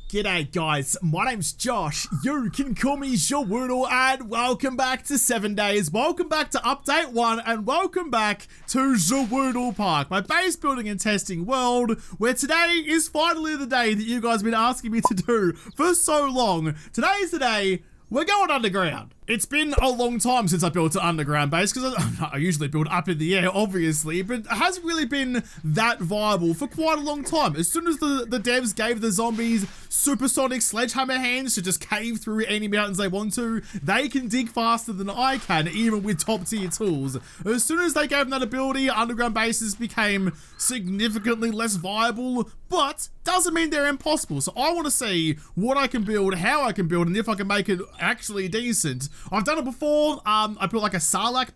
G'day guys, my name's Josh, you can call me JaWoodle, and welcome back to 7 days, welcome back to update 1, and welcome back to JaWoodle Park, my base building and testing world, where today is finally the day that you guys have been asking me to do for so long. Today is the day we're going underground. It's been a long time since I built an underground base, because I usually build up in the air, obviously, but it hasn't really been that viable for quite a long time. As soon as the devs gave the zombies supersonic sledgehammer hands to just cave through any mountains they want to, they can dig faster than I can, even with top tier tools. As soon as they gave them that ability, underground bases became significantly less viable, but doesn't mean they're impossible. So I want to see what I can build, how I can build, and if I can make it actually decent. I've done it before. I built like a Sarlacc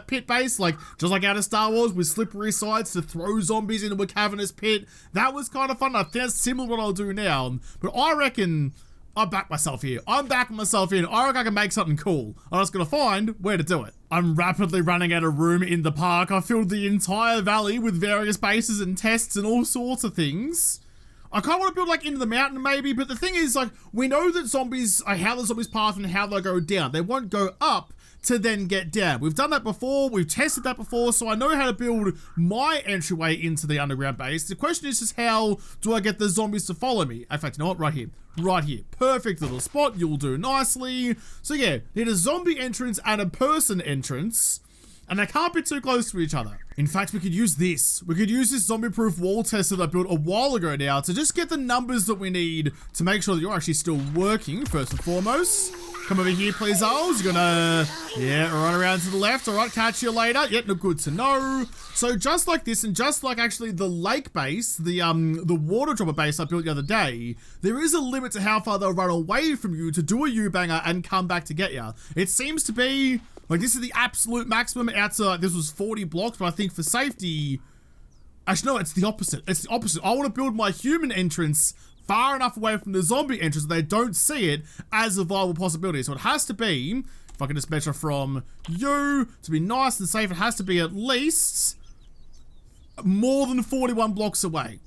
pit base, just like out of Star Wars, with slippery sides to throw zombies into a cavernous pit. That was kind of fun. I think that's similar to what I'll do now, but I reckon I back myself here. I'm backing myself in. I reckon I can make something cool. I'm just gonna find where to do it. I'm rapidly running out of room in the park. I filled the entire valley with various bases and tests and all sorts of things. I kind of want to build into the mountain maybe, but the thing is, we know that zombies, how the zombies path and how they go down. They won't go up to then get down. We've done that before, we've tested that before, so I know how to build my entryway into the underground base. The question is just, how do I get the zombies to follow me? In fact, you know what? Right here. Perfect little spot, you'll do nicely. So yeah, need a zombie entrance and a person entrance, and they can't be too close to each other. In fact, we could use this. We could use this zombie-proof wall test that I built a while ago now to just get the numbers that we need to make sure that you're actually still working, first and foremost. Come over here, please, Owls. You're gonna, run around to the left. All right, catch you later. Yep, no, good to know. So just like this, and just like actually the lake base, the water dropper base I built the other day, there is a limit to how far they'll run away from you to do a U-banger and come back to get you. It seems to be, this is the absolute maximum out to, this was 40 blocks, but I think for safety, actually no, it's the opposite. It's the opposite. I want to build my human entrance far enough away from the zombie entrance that they don't see it as a viable possibility. So it has to be, if I can just measure from you to be nice and safe, it has to be at least more than 41 blocks away.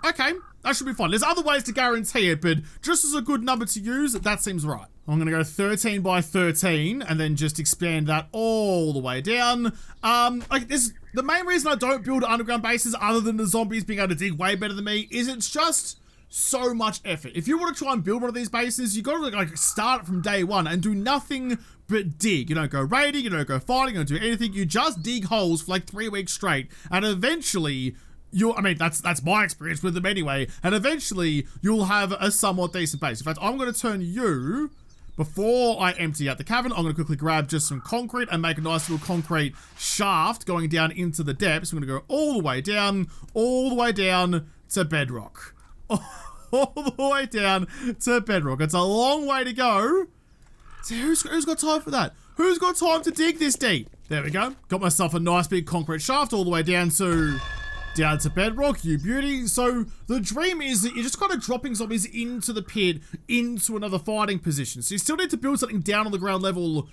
Okay, that should be fine. There's other ways to guarantee it, but just as a good number to use, that seems right. I'm gonna go 13 by 13 and then just expand that all the way down. The main reason I don't build underground bases, other than the zombies being able to dig way better than me, is it's just so much effort. If you want to try and build one of these bases, you gotta start it from day one and do nothing but dig. You don't go raiding, you don't go fighting, you don't do anything. You just dig holes for 3 weeks straight, and eventually that's my experience with them anyway, and eventually you'll have a somewhat decent base. In fact, I'm going to turn you, before I empty out the cavern, I'm going to quickly grab just some concrete and make a nice little concrete shaft going down into the depths. I'm going to go all the way down to bedrock. All the way down to bedrock. It's a long way to go. So who's got time for that? Who's got time to dig this deep? There we go. Got myself a nice big concrete shaft all the way down to bedrock, you beauty. So the dream is that you're just kind of dropping zombies into the pit, into another fighting position. So you still need to build something down on the ground level.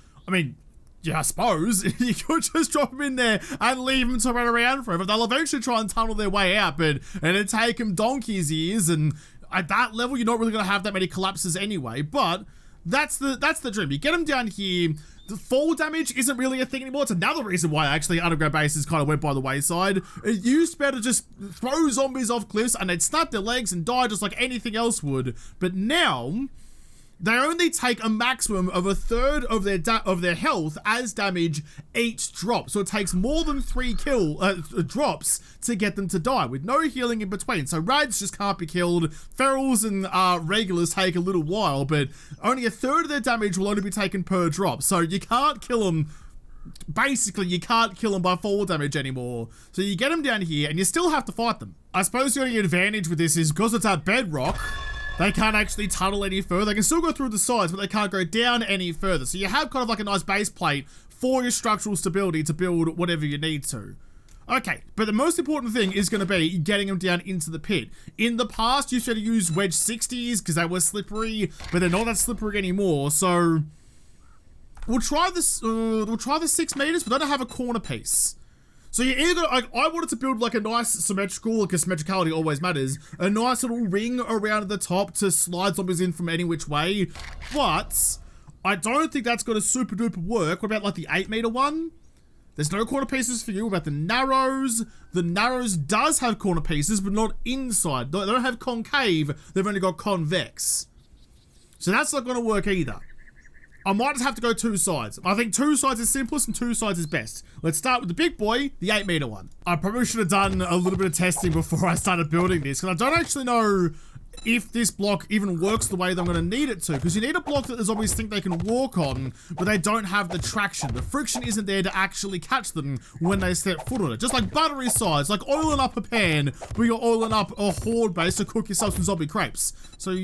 Yeah, I suppose you could just drop them in there and leave them to run around forever. They'll eventually try and tunnel their way out, but it'll take them donkey's years, and at that level, you're not really going to have that many collapses anyway. But that's the dream. You get them down here. The fall damage isn't really a thing anymore. It's another reason why actually underground bases kind of went by the wayside. It used to be able to just throw zombies off cliffs and they'd snap their legs and die just like anything else would. But now they only take a maximum of a third of their health as damage each drop. So it takes more than 3 drops to get them to die, with no healing in between. So rads just can't be killed. Ferals and regulars take a little while, but only a third of their damage will only be taken per drop. So you can't kill them. Basically, you can't kill them by fall damage anymore. So you get them down here and you still have to fight them. I suppose the only advantage with this is because it's at bedrock, they can't actually tunnel any further. They can still go through the sides, but they can't go down any further. So you have kind of a nice base plate for your structural stability to build whatever you need to. Okay, but the most important thing is going to be getting them down into the pit. In the past, you should have used wedge 60s because they were slippery, but they're not that slippery anymore. So we'll try this. We'll try the 6 meters, but I don't have a corner piece. So you either got, like, I wanted to build like a nice symmetrical, because symmetricality always matters, a nice little ring around the top to slide zombies in from any which way, but I don't think that's gonna super duper work. What about like the 8-meter one? There's no corner pieces for you. What about the narrows? The narrows does have corner pieces, but not inside. They don't have concave, they've only got convex. So that's not gonna work either. I might just have to go 2 sides. I think 2 sides is simplest and 2 sides is best. Let's start with the big boy, the 8-meter one. I probably should have done a little bit of testing before I started building this, because I don't actually know if this block even works the way that I'm going to need it to, because you need a block that the zombies think they can walk on, but they don't have the traction. The friction isn't there to actually catch them when they step foot on it. Just like buttery sides, like oiling up a pan where you're oiling up a horde base to cook yourself some zombie crepes. So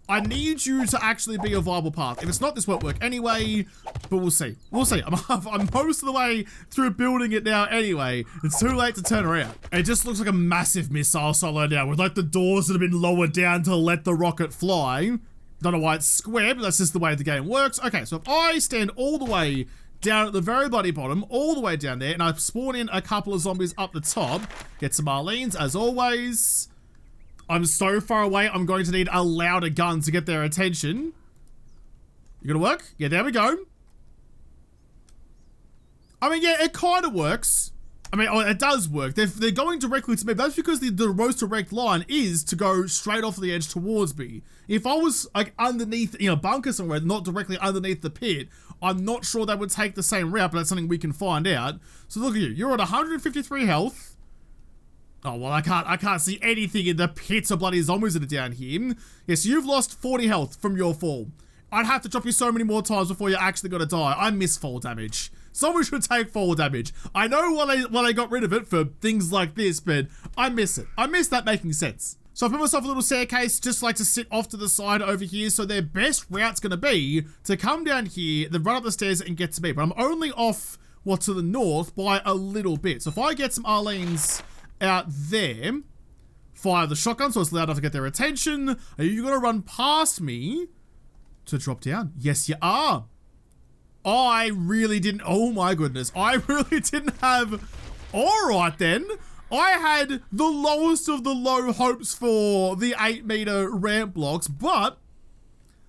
I need you to actually be a viable path. If it's not, this won't work anyway, but we'll see. We'll see. I'm most of the way through building it now anyway. It's too late to turn around. It just looks like a massive missile silo now with like the doors that have been lowered down to let the rocket fly. Don't know why it's square, but that's just the way the game works. Okay, so if I stand all the way down at the very bloody bottom, all the way down there, and I spawn in a couple of zombies up the top, get some Marlenes as always. I'm so far away, I'm going to need a louder gun to get their attention. You gonna work? Yeah, there we go. I mean, yeah, it kind of works. I mean, it does work. They're going directly to me, but that's because the most direct line is to go straight off the edge towards me. If I was like underneath, you know, bunker somewhere, not directly underneath the pit, I'm not sure they would take the same route, but that's something we can find out. So look at you, you're at 153 health. Oh, well, I can't see anything in the pits of bloody zombies that are down here. Yes, you've lost 40 health from your fall. I'd have to drop you so many more times before you're actually gonna die. I miss fall damage. Someone should take fall damage. I know why they got rid of it for things like this, but I miss it. I miss that making sense. So I put myself a little staircase just like to sit off to the side over here, so their best route's gonna be to come down here, then run up the stairs and get to me. But I'm only off, what, to the north by a little bit. So if I get some Arlene's out there, fire the shotgun so it's loud enough to get their attention. Are you gonna run past me to drop down? Yes, you are. I really didn't, oh my goodness, I really didn't have, all right then. I had the lowest of the low hopes for the 8-meter ramp blocks, but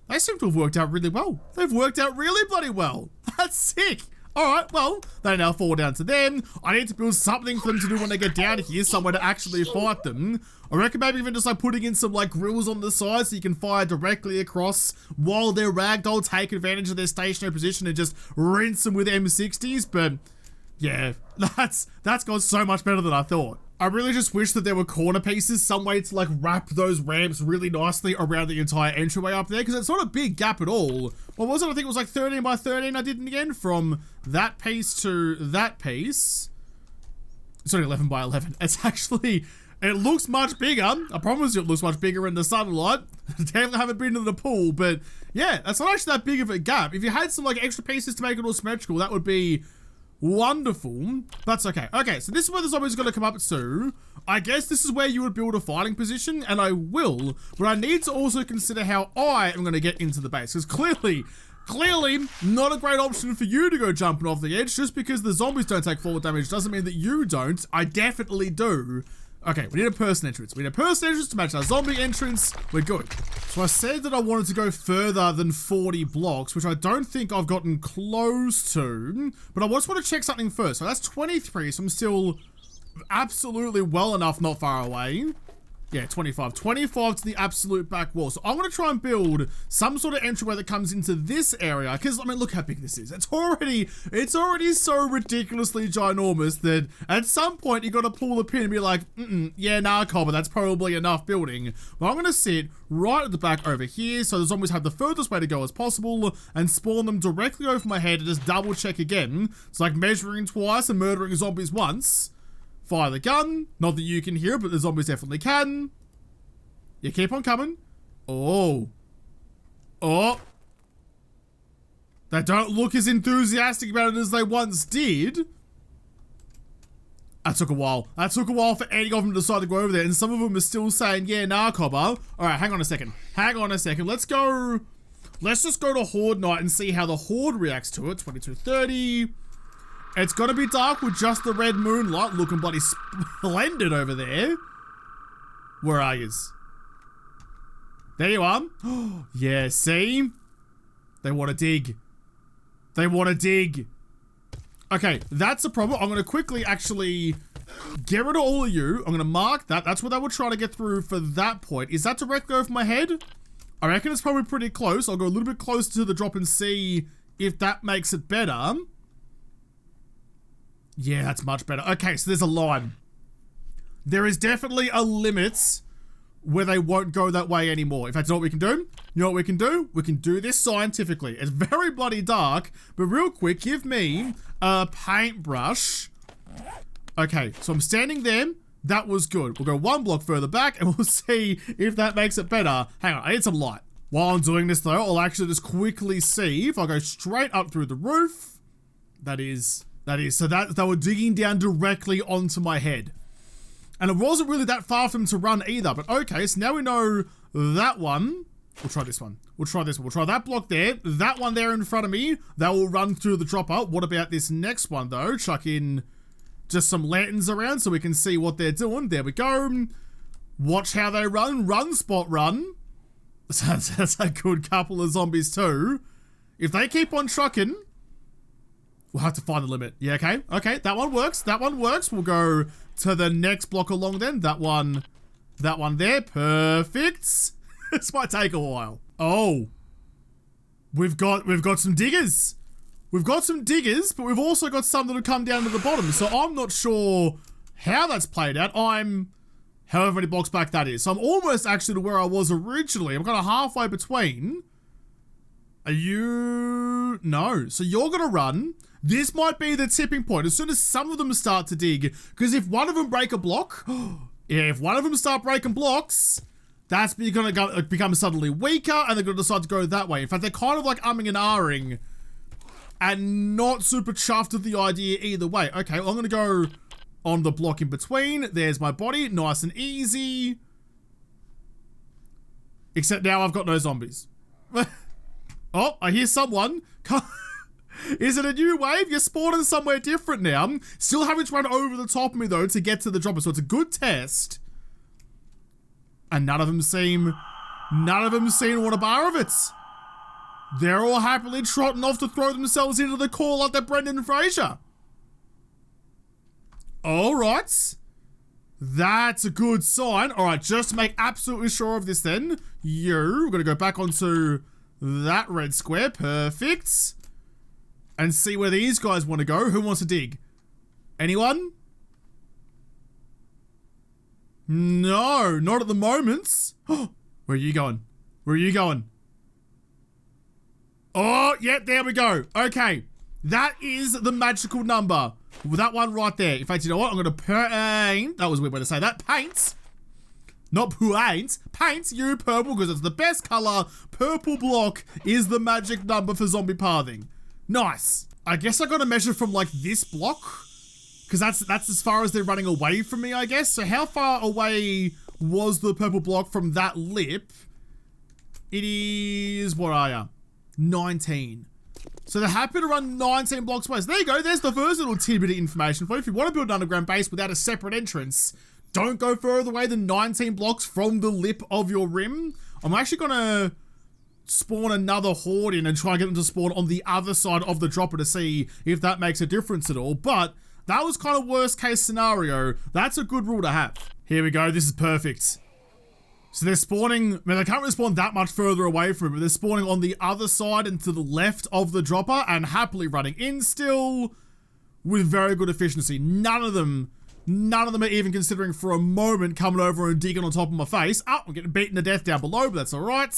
they seem to have worked out really well. They've worked out really bloody well. That's sick. Alright, well, they now fall down to them. I need to build something for them to do when they get down here, somewhere to actually fight them. I reckon maybe even just like putting in some like grills on the side so you can fire directly across while they're ragdoll, take advantage of their stationary position and just rinse them with M60s, but yeah, that's gone so much better than I thought. I really just wish that there were corner pieces, some way to like wrap those ramps really nicely around the entire entryway up there, because it's not a big gap at all. What was it? I think it was like 13 by 13 I did it again, from that piece to that piece. It's only 11 by 11. It's actually, it looks much bigger. I promise you it looks much bigger in the sunlight. Definitely haven't been to the pool, but yeah, that's not actually that big of a gap. If you had some like extra pieces to make it all symmetrical, that would be wonderful. That's okay. Okay, so this is where the zombies are going to come up to. I guess this is where you would build a fighting position, and I will, but I need to also consider how I am going to get into the base, because clearly not a great option for you to go jumping off the edge. Just because the zombies don't take fall damage doesn't mean that you don't. I definitely do. Okay, we need a person entrance. We need a person entrance to match our zombie entrance. We're good. So I said that I wanted to go further than 40 blocks, which I don't think I've gotten close to, but I just want to check something first. So that's 23, so I'm still absolutely well enough not far away. Yeah, 25 to the absolute back wall. So I'm going to try and build some sort of entryway that comes into this area, because I mean, look how big this is. It's already so ridiculously ginormous that at some point you got to pull the pin and be like, yeah, nah, Cobber, that's probably enough building. But I'm going to sit right at the back over here, so the zombies have the furthest way to go as possible, and spawn them directly over my head and just double check again. It's like measuring twice and murdering zombies once. Fire the gun. Not that you can hear it, but the zombies definitely can. You keep on coming. Oh. Oh. They don't look as enthusiastic about it as they once did. That took a while. That took a while for any of them to decide to go over there, and some of them are still saying, yeah, nah, Cobber. Alright, hang on a second. Let's just go to Horde Night and see how the Horde reacts to it. 2230. It's got to be dark with just the red moonlight looking bloody splendid over there. Where are yous? There you are. Yeah, see? They want to dig. They want to dig. Okay, that's a problem. I'm going to quickly actually get rid of all of you. I'm going to mark that. That's what they were trying to get through for that point. Is that directly over my head? I reckon it's probably pretty close. I'll go a little bit closer to the drop and see if that makes it better. Yeah, that's much better. Okay, so there's a line. There is definitely a limit where they won't go that way anymore. In fact, you know what we can do? You know what we can do? We can do this scientifically. It's very bloody dark, but real quick, give me a paintbrush. Okay, so I'm standing there. That was good. We'll go one block further back and we'll see if that makes it better. Hang on, I need some light. While I'm doing this though, I'll actually just quickly see if I go straight up through the roof. That is, so that they were digging down directly onto my head. And it wasn't really that far for them to run either, but okay, so now we know that one. We'll try this one. We'll try this one. We'll try that block there. That one there in front of me, that will run through the dropper. What about this next one though? Chuck in just some lanterns around so we can see what they're doing. There we go. Watch how they run. Run, spot, run. That's a good couple of zombies too. If they keep on trucking, we'll have to find the limit. Yeah, okay. Okay, that one works. That one works. We'll go to the next block along then. That one there. Perfect. This might take a while. Oh. We've got some diggers. We've got some diggers, but we've also got some that have come down to the bottom. So I'm not sure how that's played out. I'm however many blocks back that is. So I'm almost actually to where I was originally. I'm kind of halfway between. Are you? No. So you're going to run. This might be the tipping point. As soon as some of them start to dig, because if one of them break a block, yeah, if one of them start breaking blocks, that's going to become suddenly weaker, and they're going to decide to go that way. In fact, they're kind of like umming and ahhing, and not super chuffed at the idea either way. Okay, well, I'm going to go on the block in between. There's my body, nice and easy. Except now I've got no zombies. Oh, I hear someone. Is it a new wave? You're spawning somewhere different now. Still having to run over the top of me though to get to the dropper, so it's a good test. And none of them seem to want a bar of it. They're all happily trotting off to throw themselves into the call like they're Brendan Fraser. All right. That's a good sign. All right, just to make absolutely sure of this then, we're going to go back onto that red square. Perfect. And see where these guys want to go. Who wants to dig? Anyone? No, not at the moment. Where are you going? Where are you going? Oh, yeah, there we go. Okay, that is the magical number. That one right there. In fact, you know what? I'm going to paint. That was a weird way to say that. Paint. Not paint. Paint you purple because it's the best color. Purple block is the magic number for zombie pathing. Nice. I guess I got to measure from like this block because that's as far as they're running away from me, I guess. So how far away was the purple block from that lip? It is, what are ya? 19. So they're happy to run 19 blocks away. So there you go. There's the first little tidbit of information for you. If you want to build an underground base without a separate entrance, don't go further away than 19 blocks from the lip of your rim. I'm actually going to spawn another horde in and try and get them to spawn on the other side of the dropper to see if that makes a difference at all. But that was kind of worst case scenario. That's a good rule to have. Here we go. This is perfect. So they're spawning, I mean, they can't really spawn that much further away from it, but they're spawning on the other side and to the left of the dropper and happily running in still with very good efficiency. None of them are even considering for a moment coming over and digging on top of my face. Oh, I'm getting beaten to death down below, but that's all right.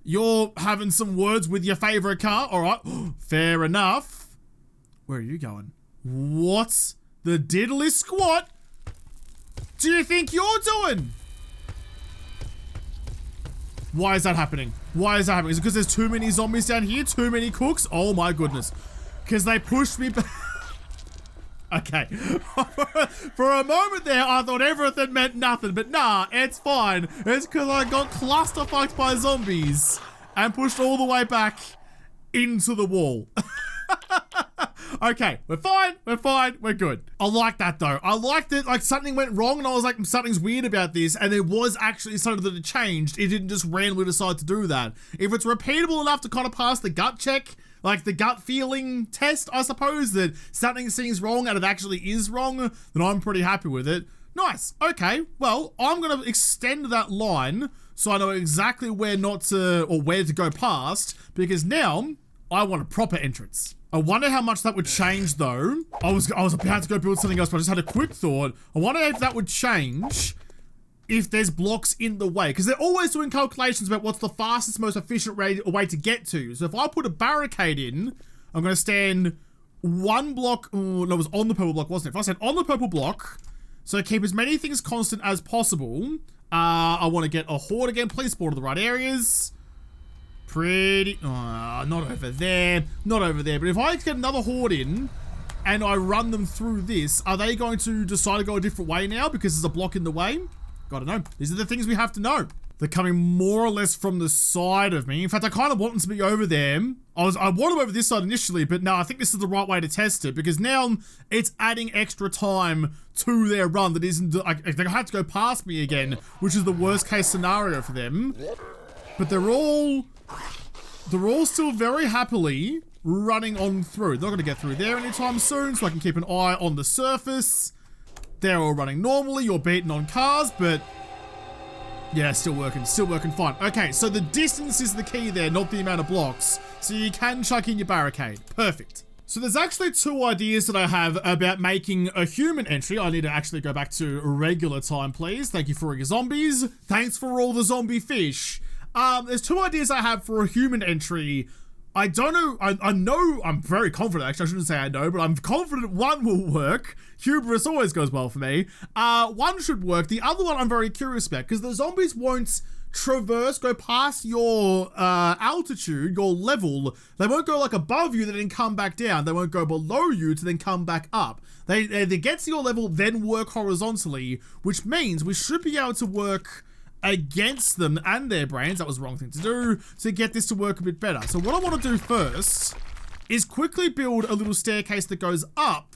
You're having some words with your favorite car. All right, fair enough. Where are you going? What the diddly squat do you think you're doing? Why is that happening? Why is that happening? Is it because there's too many zombies down here? Too many cooks? Oh my goodness. Because they pushed me back. Okay. For a moment there, I thought everything meant nothing, but nah, it's fine. It's because I got clusterfucked by zombies and pushed all the way back into the wall. Okay, we're fine, we're good. I like that though. I liked it, like something went wrong and I was like, something's weird about this, and there was actually something that had changed. It didn't just randomly decide to do that. If it's repeatable enough to kind of pass the gut check, like the gut feeling test, I suppose, that something seems wrong and it actually is wrong, then I'm pretty happy with it. Nice, okay, well, I'm gonna extend that line so I know exactly where not to, or where to go past, because now I want a proper entrance. I wonder how much that would change though. I was about to go build something else, but I just had a quick thought. I wonder if that would change if there's blocks in the way, because they're always doing calculations about what's the fastest, most efficient way to get to. So if I put a barricade in, I'm gonna stand one block, oh, no, it was on the purple block, wasn't it? If I stand on the purple block, so keep as many things constant as possible. I want to get a horde again. Please spawn in the right areas. Pretty, not over there, not over there. But if I get another horde in and I run them through this, are they going to decide to go a different way now because there's a block in the way? Gotta know. These are the things we have to know. They're coming more or less from the side of me. In fact, I kind of want them to be over there. I want them over this side initially, but no, I think this is the right way to test it because now it's adding extra time to their run that isn't, like, they have to go past me again, which is the worst case scenario for them. But they're all still very happily running on through. They're not gonna get through there anytime soon, so I can keep an eye on the surface. They're all running normally. You're beating on cars, but yeah, still working fine. Okay, so the distance is the key there, not the amount of blocks. So you can chuck in your barricade. Perfect. So there's actually two ideas that I have about making a human entry. I need to actually go back to regular time, please. Thank you for your zombies. Thanks for all the zombie fish. There's two ideas I have for a human entry. I don't know, I know, I'm very confident, actually, I shouldn't say I know, but I'm confident one will work. Hubris always goes well for me. One should work. The other one I'm very curious about, because the zombies won't go past your altitude, your level. They won't go like above you, then come back down. They won't go below you to then come back up. They get to your level, then work horizontally, which means we should be able to work against them and their brains. That was the wrong thing to do, to get this to work a bit better. So what I want to do first is quickly build a little staircase that goes up,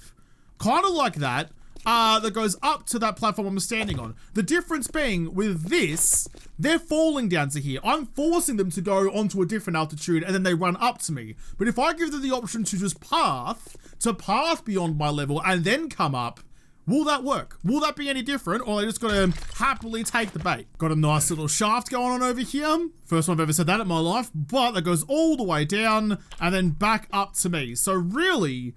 kind of like that, that goes up to that platform I'm standing on. The difference being with this, they're falling down to here. I'm forcing them to go onto a different altitude and then they run up to me. But if I give them the option to just path beyond my level and then come up, will that work? Will that be any different, or are they just gonna happily take the bait? Got a nice little shaft going on over here. First time I've ever said that in my life, but that goes all the way down and then back up to me. So really,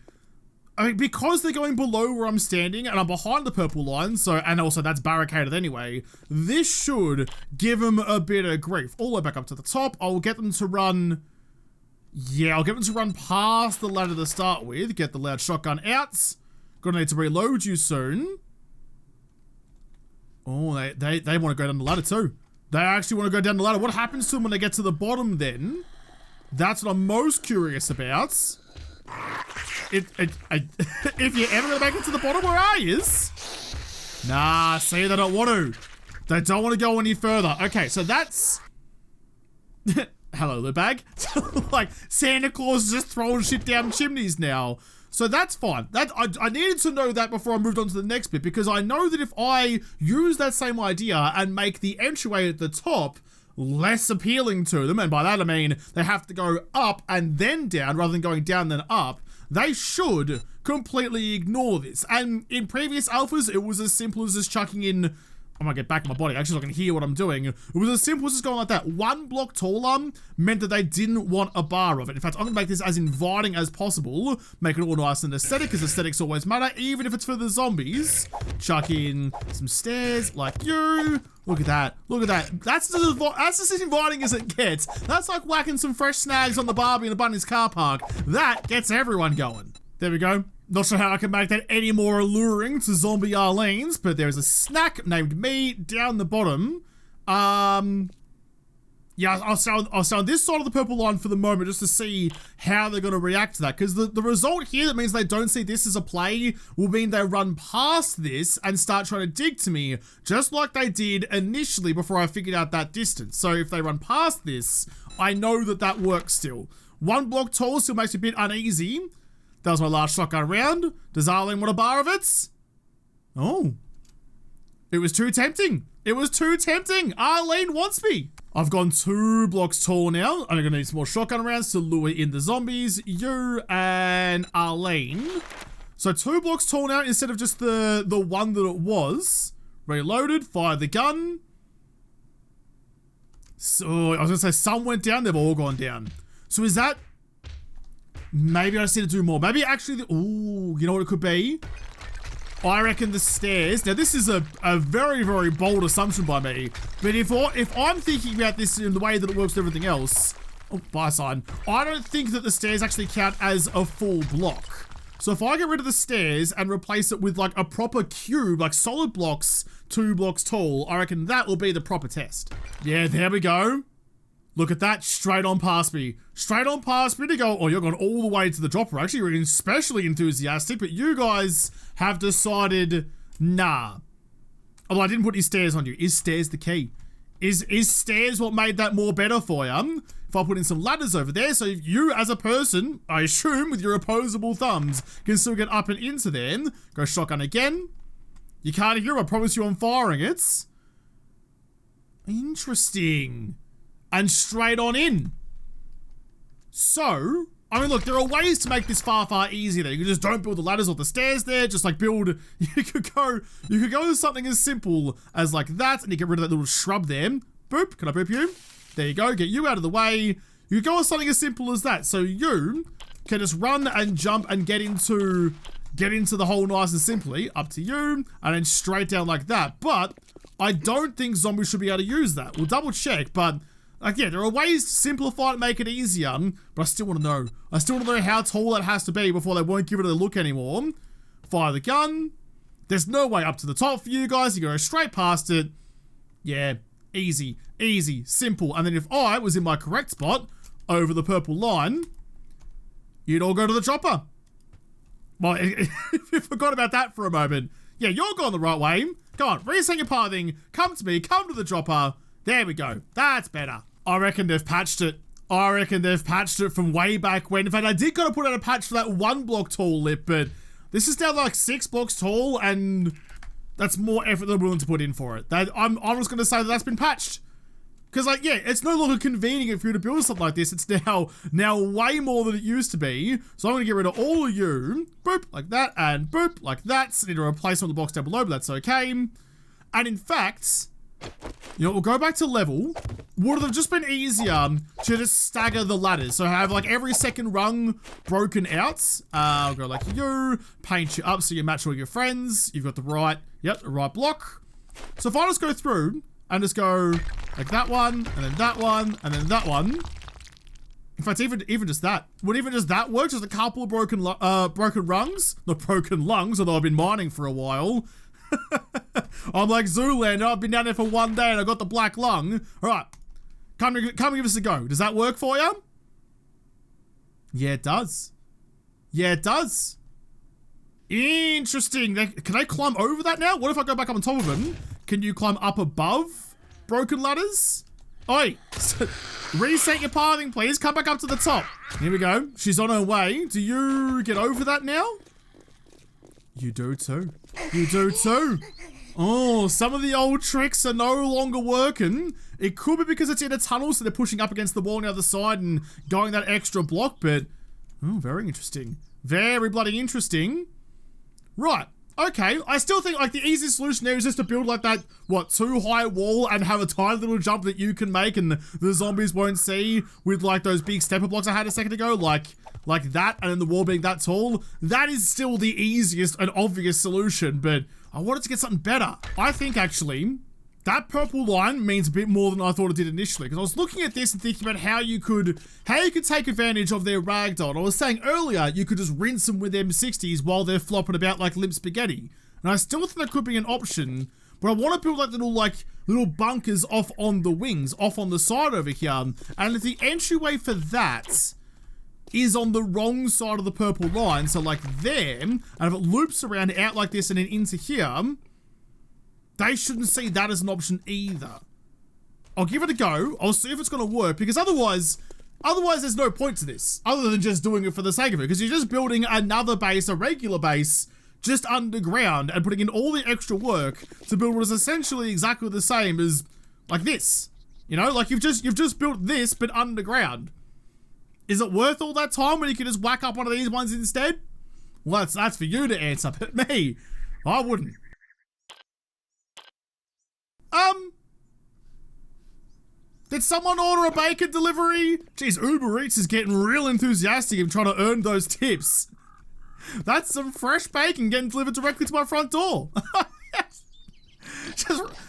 I mean, because they're going below where I'm standing and I'm behind the purple line, so, and also that's barricaded anyway, this should give them a bit of grief. All the way back up to the top. I'll get them to run, yeah, I'll get them to run past the ladder to start with, get the loud shotgun out. Gonna need to reload you soon. Oh, they want to go down the ladder too. They actually want to go down the ladder. What happens to them when they get to the bottom then? That's what I'm most curious about. If you're ever gonna make it to the bottom, where are you? Nah, see, they don't want to. They don't want to go any further. Okay, so that's... Hello, little bag. Like, Santa Claus is just throwing shit down chimneys now. So that's fine. I needed to know that before I moved on to the next bit, because I know that if I use that same idea and make the entryway at the top less appealing to them, and by that I mean they have to go up and then down rather than going down then up, they should completely ignore this. And in previous alphas, it was as simple as just chucking in... I'm gonna get back in my body, actually so I can hear what I'm doing. It was as simple as just going like that. One block taller meant that they didn't want a bar of it. In fact, I'm gonna make this as inviting as possible, make it all nice and aesthetic, because aesthetics always matter, even if it's for the zombies. Chuck in some stairs like you. Look at that, look at that. That's just as inviting as it gets. That's like whacking some fresh snags on the Barbie in a Bunny's car park. That gets everyone going. There we go. Not sure how I can make that any more alluring to zombie Arlene's, but there's a snack named me down the bottom. Yeah, I'll stay on this side of the purple line for the moment just to see how they're going to react to that. Because the result here that means they don't see this as a play will mean they run past this and start trying to dig to me, just like they did initially before I figured out that distance. So if they run past this, I know that that works still. One block tall still makes me a bit uneasy. That was my last shotgun round. Does Arlene want a bar of it? Oh. It was too tempting. It was too tempting. Arlene wants me. I've gone 2 blocks tall now. I'm gonna need some more shotgun rounds to lure in the zombies. You and Arlene. So 2 blocks tall now instead of just the one that it was. Reloaded, fired the gun. So I was gonna say some went down, they've all gone down. So is that, maybe I just need to do more. Maybe actually, ooh, you know what it could be? I reckon the stairs. Now this is a very, very bold assumption by me, but if I'm thinking about this in the way that it works with everything else, oh, buy sign, I don't think that the stairs actually count as a full block. So if I get rid of the stairs and replace it with like a proper cube, like solid blocks, 2 blocks tall, I reckon that will be the proper test. Yeah, there we go. Look at that, straight on past me. Straight on past me to go, oh, you're going all the way to the dropper. Actually, you're especially enthusiastic, but you guys have decided, nah. Although I didn't put any stairs on you. Is stairs the key? Is stairs what made that more better for you? If I put in some ladders over there, so if you as a person, I assume with your opposable thumbs, can still get up and into them. Go shotgun again. You can't hear, I promise you I'm firing it. Interesting. And straight on in. So, I mean, look, there are ways to make this far, far easier there. You can just don't build the ladders or the stairs there, just like build, you could go with something as simple as like that, and you get rid of that little shrub there. Boop, can I boop you? There you go, get you out of the way. You could go with something as simple as that. So you can just run and jump and get into the hole nice and simply, up to you, and then straight down like that. But I don't think zombies should be able to use that. We'll double check, but like, yeah, there are ways to simplify it, make it easier, but I still want to know. I still want to know how tall that has to be before they won't give it a look anymore. Fire the gun. There's no way up to the top for you guys. You go straight past it. Yeah, easy, easy, simple. And then if I was in my correct spot, over the purple line, you'd all go to the chopper. Well, if you forgot about that for a moment. Yeah, you're going the right way. Go on, reset your pathing. Come to me, come to the chopper. There we go. That's better. I reckon they've patched it. I reckon they've patched it from way back when. In fact, I did gotta put out a patch for that 1 block tall lip, but this is now like 6 blocks tall, and that's more effort than I'm willing to put in for it. I'm just gonna say that that's been patched. Because, like, yeah, it's no longer convenient for you to build something like this. It's now way more than it used to be. So I'm gonna get rid of all of you. Boop, like that, and boop, like that. So I need to replace some of the blocks down below, but that's okay. And in fact, you know, we'll go back to level. Would it have just been easier to just stagger the ladders? So have like every second rung broken out. I'll go like you, paint you up so you match all your friends. You've got the right block. So if I just go through and just go like that one, and then that one, and then that one. In fact, even just that. Would even just that work? Just a couple of broken rungs? Not broken lungs, although I've been mining for a while. I'm like Zoolander, I've been down there for 1 day and I got the black lung. Alright, come and give us a go. Does that work for you? Yeah, it does. Yeah, it does. Interesting. Can I climb over that now? What if I go back up on top of them? Can you climb up above broken ladders? Oi, reset your pathing, please. Come back up to the top. Here we go. She's on her way. Do you get over that now? You do too. You do too. Oh, some of the old tricks are no longer working. It could be because it's in a tunnel, so they're pushing up against the wall on the other side and going that extra block, but oh, very interesting. Very bloody interesting. Right. Okay, I still think like the easiest solution there is just to build like that, what, 2 high wall and have a tiny little jump that you can make and the zombies won't see with like those big stepper blocks I had a second ago, like that, and then the wall being that tall. That is still the easiest and obvious solution, but I wanted to get something better. I think actually that purple line means a bit more than I thought it did initially, because I was looking at this and thinking about how you could take advantage of their ragdoll. And I was saying earlier, you could just rinse them with M60s while they're flopping about like limp spaghetti. And I still think that could be an option, but I want to build like little bunkers off on the wings, off on the side over here. And if the entryway for that is on the wrong side of the purple line, so like there, and if it loops around out like this and then into here, they shouldn't see that as an option either. I'll give it a go. I'll see if it's going to work, because otherwise, Otherwise, there's no point to this, other than just doing it for the sake of it, because you're just building another base, a regular base, just underground, and putting in all the extra work to build what is essentially exactly the same as, like this. You know, like you've just built this, but underground. Is it worth all that time when you can just whack up one of these ones instead? Well, that's for you to answer, but me, I wouldn't. Did someone order a bacon delivery? Jeez, Uber Eats is getting real enthusiastic in trying to earn those tips. That's some fresh bacon getting delivered directly to my front door.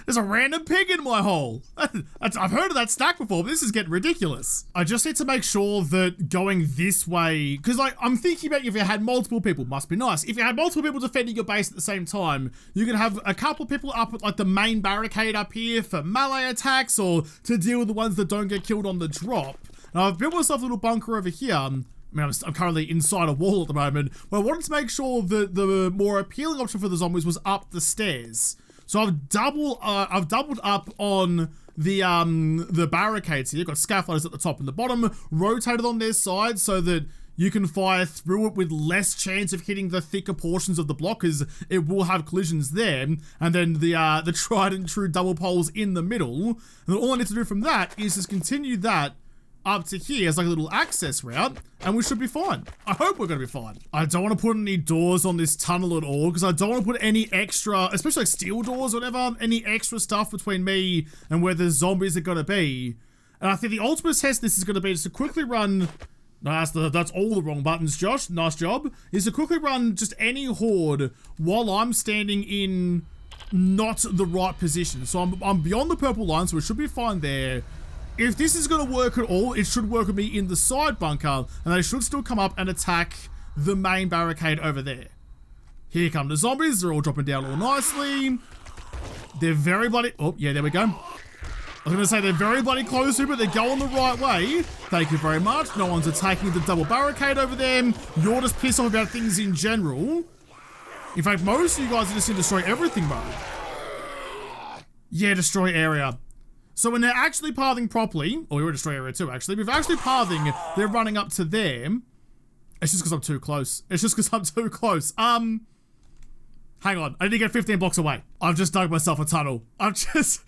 There's a random pig in my hole. I've heard of that stack before, but this is getting ridiculous. I just need to make sure that going this way, because like I'm thinking about if you had multiple people, must be nice. If you had multiple people defending your base at the same time, you can have a couple people up at like the main barricade up here for melee attacks or to deal with the ones that don't get killed on the drop. Now I've built myself a little bunker over here. I mean, I'm currently inside a wall at the moment, but I wanted to make sure that the more appealing option for the zombies was up the stairs. So I've doubled up on the barricades here. You've got scaffolders at the top and the bottom, rotated on their sides so that you can fire through it with less chance of hitting the thicker portions of the block, because it will have collisions there. And then the tried and true double poles in the middle. And then all I need to do from that is just continue that up to here as like a little access route, and we should be fine. I hope we're gonna be fine. I don't want to put any doors on this tunnel at all, because I don't want to put any extra, especially like steel doors or whatever, any extra stuff between me and where the zombies are gonna be. And I think the ultimate test this is gonna be is to quickly run, no, that's all the wrong buttons, Josh, nice job, is to quickly run just any horde while I'm standing in not the right position. So I'm beyond the purple line, so it should be fine there. If this is going to work at all, it should work with me in the side bunker, and they should still come up and attack the main barricade over there. Here come the zombies. They're all dropping down all nicely. They're very bloody... Oh, yeah, there we go. I was going to say they're very bloody close to, but they're going the right way. Thank you very much. No one's attacking the double barricade over them. You're just pissed off about things in general. In fact, most of you guys are just in destroy everything mode. Yeah, destroy area. So when they're actually pathing properly, or you're in destroy area too actually, but if actually pathing, they're running up to them. It's just because I'm too close. It's just because I'm too close. Hang on, I need to get 15 blocks away. I've just dug myself a tunnel. I'm just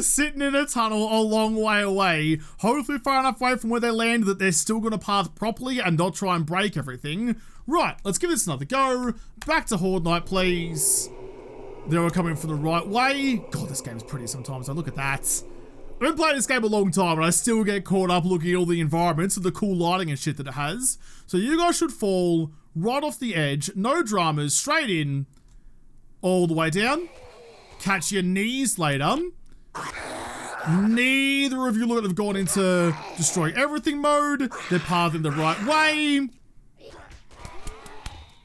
sitting in a tunnel a long way away, hopefully far enough away from where they land that they're still gonna path properly and not try and break everything. Right, let's give this another go. Back to Horde Night, please. They were coming from the right way. God, this game's pretty sometimes, so look at that. I've been playing this game a long time and I still get caught up looking at all the environments and the cool lighting and shit that it has. So you guys should fall right off the edge, no dramas, straight in, all the way down. Catch your knees later. Neither of you look like they've gone into destroy everything mode. They're pathing the right way.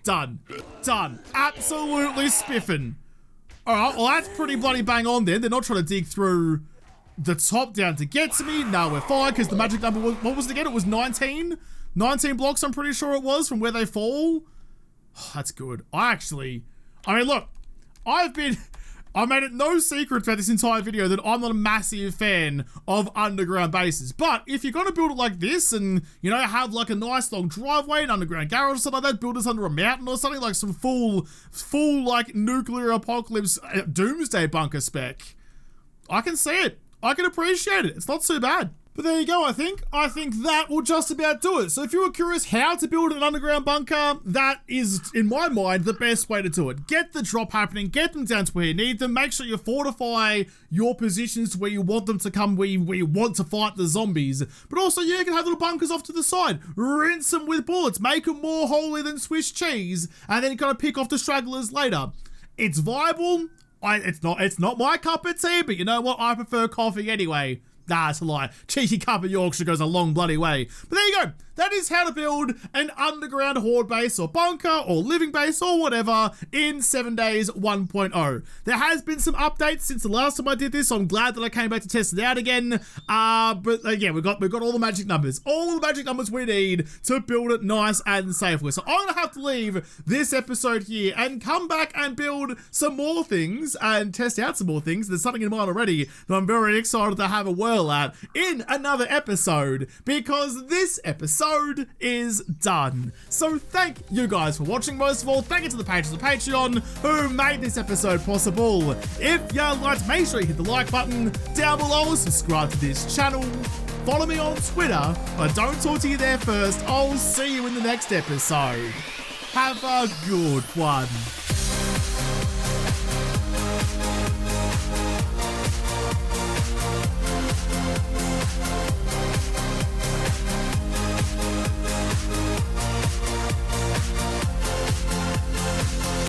Done. Done. Absolutely spiffing. Alright, well that's pretty bloody bang on then. They're not trying to dig through the top down to get to me. No, we're fine, because the magic number was, what was it again? It was 19? 19 blocks, I'm pretty sure it was, from where they fall. Oh, that's good. I mean, look, I made it no secret throughout this entire video that I'm not a massive fan of underground bases. But if you're gonna build it like this and, you know, have like a nice long driveway, an underground garage or something like that, build this under a mountain or something, like some full like nuclear apocalypse doomsday bunker spec, I can see it. I can appreciate it. It's not so bad. But there you go, I think. I think that will just about do it. So if you were curious how to build an underground bunker, that is, in my mind, the best way to do it. Get the drop happening, get them down to where you need them, make sure you fortify your positions to where you want them to come, where you want to fight the zombies. But also, you can have little bunkers off to the side. Rinse them with bullets, make them more holy than Swiss cheese, and then you gotta pick off the stragglers later. It's viable. It's not my cup of tea, but you know what? I prefer coffee anyway. Nah, it's a lie. Cheeky cup of Yorkshire goes a long bloody way. But there you go. That is how to build an underground horde base or bunker or living base or whatever in 7 days 1.0. There has been some updates since the last time I did this, so I'm glad that I came back to test it out again. But again, we've got all the magic numbers. All the magic numbers we need to build it nice and safely. So I'm gonna have to leave this episode here and come back and build some more things and test out some more things. There's something in mind already that I'm very excited to have a whirl spoil that in another episode, because this episode is done. So thank you guys for watching. Most of all, thank you to the patrons of Patreon who made this episode possible. If you liked, make sure you hit the like button down below, subscribe to this channel, follow me on Twitter, but don't talk to you there first. I'll see you in the next episode. Have a good one.